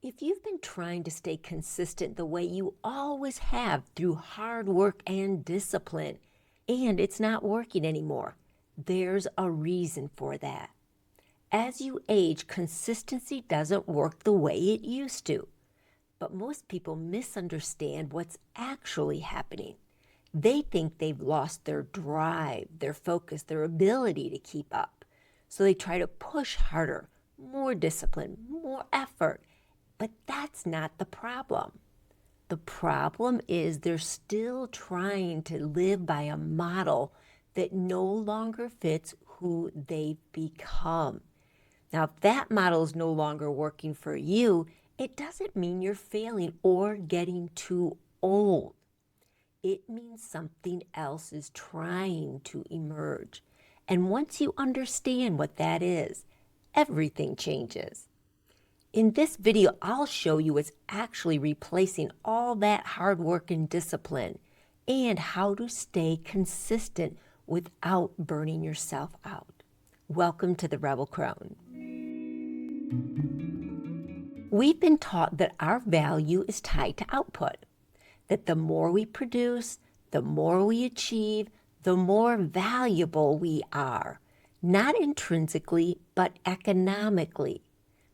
If you've been trying to stay consistent the way you always have through hard work and discipline, and it's not working anymore, there's a reason for that. As you age, consistency doesn't work the way it used to. But most people misunderstand what's actually happening. They think they've lost their drive, their focus, their ability to keep up. So they try to push harder, more discipline, more effort. But that's not the problem. The problem is they're still trying to live by a model that no longer fits who they've become. Now, if that model is no longer working for you, it doesn't mean you're failing or getting too old. It means something else is trying to emerge. And once you understand what that is, everything changes. In this video, I'll show you what's actually replacing all that hard work and discipline and how to stay consistent without burning yourself out. Welcome to the Rebel Crone. We've been taught that our value is tied to output, that the more we produce, the more we achieve, the more valuable we are, not intrinsically, but economically.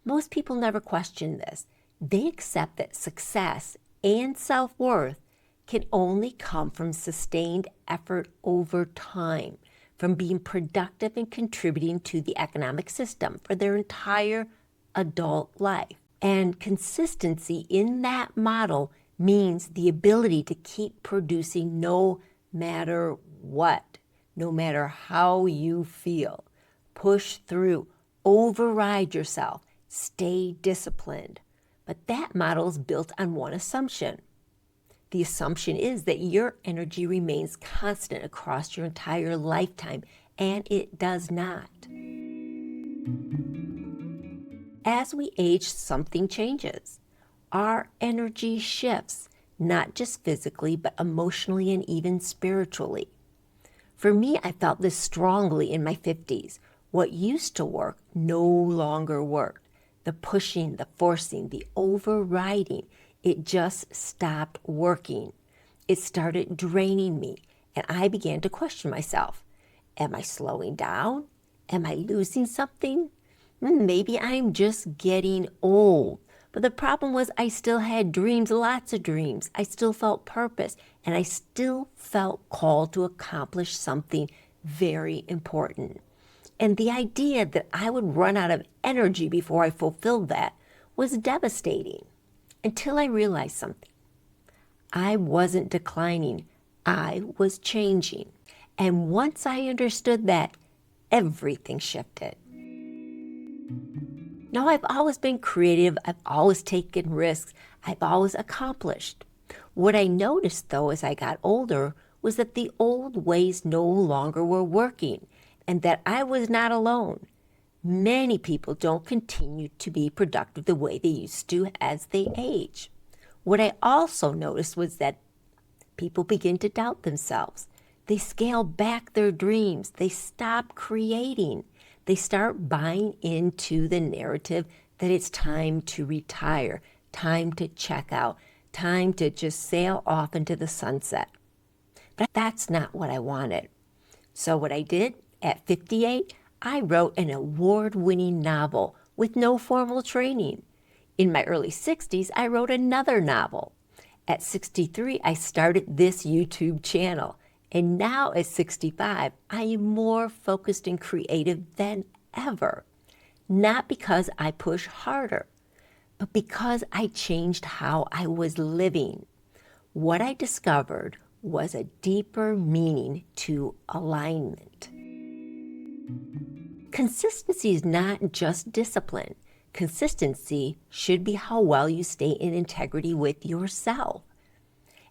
Most people never question this. They accept that success and self-worth can only come from sustained effort over time, from being productive and contributing to the economic system for their entire adult life. And consistency in that model means the ability to keep producing no matter what, no matter how you feel. Push through, override yourself, stay disciplined. But that model is built on one assumption. The assumption is that your energy remains constant across your entire lifetime, and it does not. As we age, something changes. Our energy shifts, not just physically, but emotionally and even spiritually. For me, I felt this strongly in my 50s. What used to work no longer worked. The pushing, the forcing, the overriding, it just stopped working. It started draining me, and I began to question myself. Am I slowing down? Am I losing something? Maybe I'm just getting old. But the problem was I still had dreams, lots of dreams. I still felt purpose, and I still felt called to accomplish something very important. And the idea that I would run out of energy before I fulfilled that was devastating until I realized something. I wasn't declining. I was changing. And once I understood that, everything shifted. Now, I've always been creative. I've always taken risks. I've always accomplished. What I noticed, though, as I got older was that the old ways no longer were working and that I was not alone. Many people don't continue to be productive the way they used to as they age. What I also noticed was that people begin to doubt themselves. They scale back their dreams. They stop creating. They start buying into the narrative that it's time to retire, time to check out, time to just sail off into the sunset. But that's not what I wanted. So what I did, at 58, I wrote an award-winning novel with no formal training. In my early 60s, I wrote another novel. At 63, I started this YouTube channel. And now at 65, I am more focused and creative than ever. Not because I push harder, but because I changed how I was living. What I discovered was a deeper meaning to alignment. Consistency is not just discipline. Consistency should be how well you stay in integrity with yourself.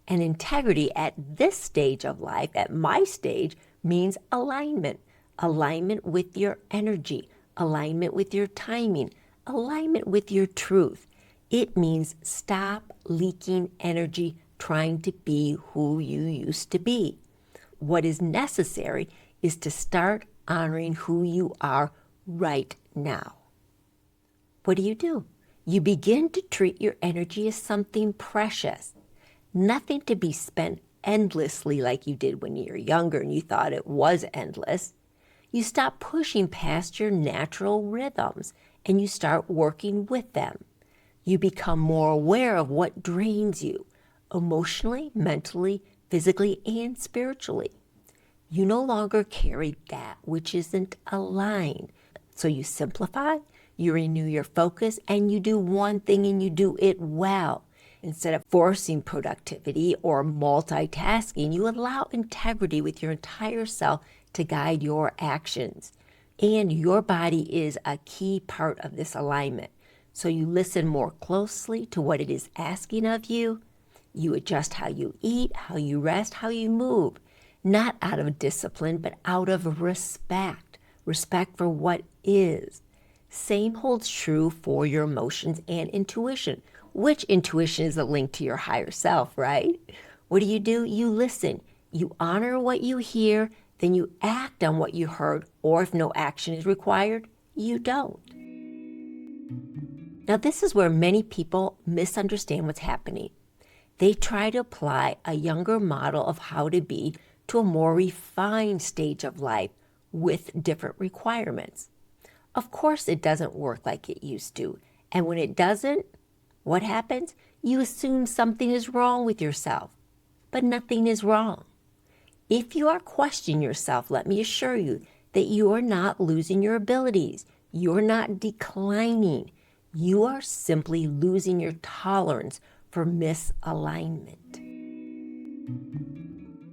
And integrity at this stage of life, at my stage, means alignment. Alignment with your energy, alignment with your timing, alignment with your truth. It means stop leaking energy trying to be who you used to be. What is necessary is to start honoring who you are right now. What do? You begin to treat your energy as something precious, nothing to be spent endlessly like you did when you were younger and you thought it was endless. You stop pushing past your natural rhythms and you start working with them. You become more aware of what drains you emotionally, mentally, physically, and spiritually. You no longer carry that which isn't aligned. So you simplify, you renew your focus, and you do one thing and you do it well. Instead of forcing productivity or multitasking, you allow integrity with your entire self to guide your actions. And your body is a key part of this alignment. So you listen more closely to what it is asking of you. You adjust how you eat, how you rest, how you move. Not out of discipline, but out of respect. Respect for what is. Same holds true for your emotions and intuition, which intuition is a link to your higher self, right? What do? You listen. You honor what you hear, then you act on what you heard, or if no action is required, you don't. Now, this is where many people misunderstand what's happening. They try to apply a younger model of how to be to a more refined stage of life with different requirements. Of course, it doesn't work like it used to. And when it doesn't, what happens? You assume something is wrong with yourself, but nothing is wrong. If you are questioning yourself, let me assure you that you are not losing your abilities. You're not declining. You are simply losing your tolerance for misalignment.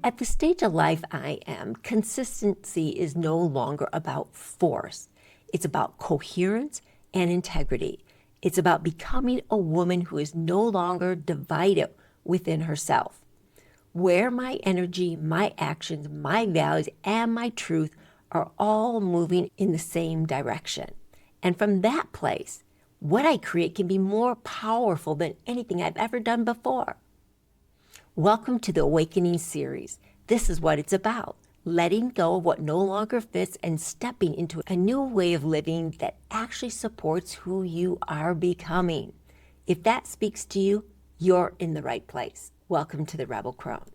At the stage of life I am, consistency is no longer about force. It's about coherence and integrity. It's about becoming a woman who is no longer divided within herself. Where my energy, my actions, my values, and my truth are all moving in the same direction. And from that place, what I create can be more powerful than anything I've ever done before. Welcome to the Awakening series. This is what it's about. Letting go of what no longer fits and stepping into a new way of living that actually supports who you are becoming. If that speaks to you, you're in the right place. Welcome to the Rebel Crone.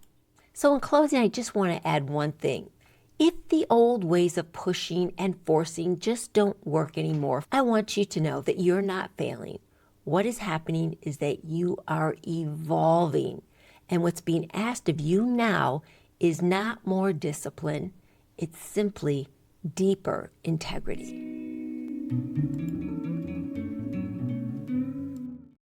So in closing, I just want to add one thing. If the old ways of pushing and forcing just don't work anymore, I want you to know that you're not failing. What is happening is that you are evolving. And what's being asked of you now is not more discipline, it's simply deeper integrity.